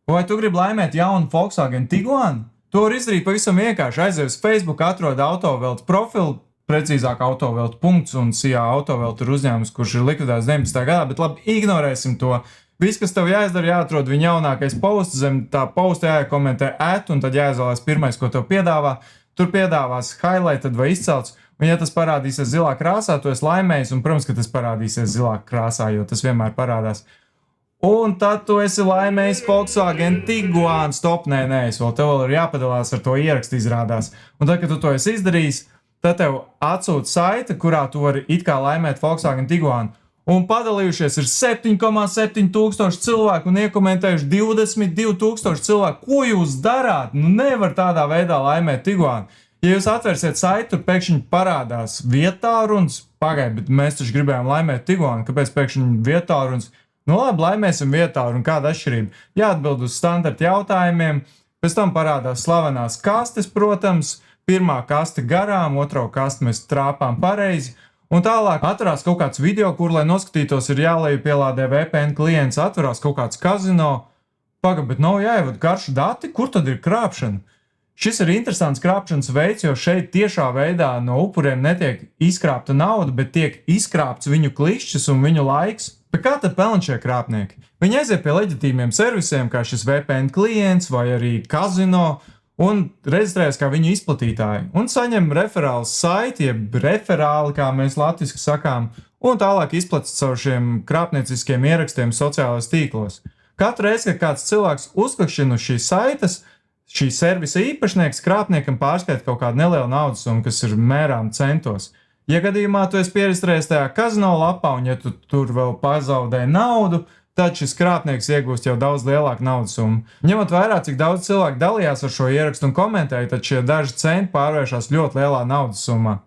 Vai tu gribi laimēt jaunu Volkswagen Tiguan? To var izdarīt pavisam vienkārši. Aizej uz Facebook, atrod Autovelta profilu, precīzāk Autovelta punkts, un Sijā Autovelta ir uzņēmums, kurš ir likvidēts 19. gadā, bet labi, ignorēsim to. Viss, kas tev jāizdara, jāatrod viņa jaunākais posts, zem tā posta jākomentē un tad jāizvēlās pirmais, ko tev piedāvā. Tur piedāvās highlighted vai izcelts, un ja tas parādīsies zilā krāsā, tu esi laimējis, un, protams, ka tas parādīsies zilā krāsā, jo tas vienmēr parādās. Un tad tu esi laimējis Volkswagen Tiguan stop, nē, vēl tev vēl ir jāpadalās ar to ierakstu izrādās. Un tad, kad tu to esi izdarījis, tad tev atsūt saite, kurā tu vari it kā laimēt Volkswagen Tiguan. Un padalījušies ir 7,7 tūkstoši cilvēku un iekomentējuši 22 tūkstoši cilvēku. Ko jūs darāt? Nu nevar tādā veidā laimēt Tiguan. Ja jūs atversiet saiti, tur pēkšņi parādās vietāruns. Pagaid, bet mēs taču gribējām laimēt Tiguan. Kāpēc pēkšņi vietāruns? Nu labi, laimēsim vietāru un kāda atšķirība? Jāatbild uz standarta jautājumiem. Pēc tam parādās slavenās kastes, protams. Pirmā kaste garām, otro kaste mēs trāpām pareizi. Un tālāk atverās kaut kāds video, kur, lai noskatītos, ir jālejupielādē VPN klients, atverās kaut kāds kazino. Paga, bet nav jāievada karšu dati, kur tad ir krāpšana? Šis ir interesants krāpšanas veids, jo šeit tiešā veidā no upuriem netiek izkrāpta nauda, bet tiek izkrāpts viņu klišķis un viņu laiks. Bet kā tad pelna šie krāpnieki? Viņi aiziet pie leģitīmiem servisiem, kā šis VPN klients vai arī kazino, un reģistrējas kā viņu izplatītāji, un saņem referālu saiti, jeb referāli, kā mēs latviski sakām, un tālāk izplatīt caur šiem krāpnieciskiem ierakstiem sociālajos tīklos. Katru reizi, kad kāds cilvēks uzklikšķina uz šīs saites, šī servisa īpašnieks krāpniekam pārskaita kaut kādu nelielu naudas summu, kas ir mērām centos. Ja gadījumā tu esi pieregistrējies tajā kazino lapā, un ja tu tur vēl pazaudē naudu, tad šis krāpnieks iegūst jau daudz lielāku naudas summu. Ņemot vērā, cik daudz cilvēku dalījās ar šo ierakstu un komentēja, tad šie daži centi pārvēršas ļoti lielā naudas summā.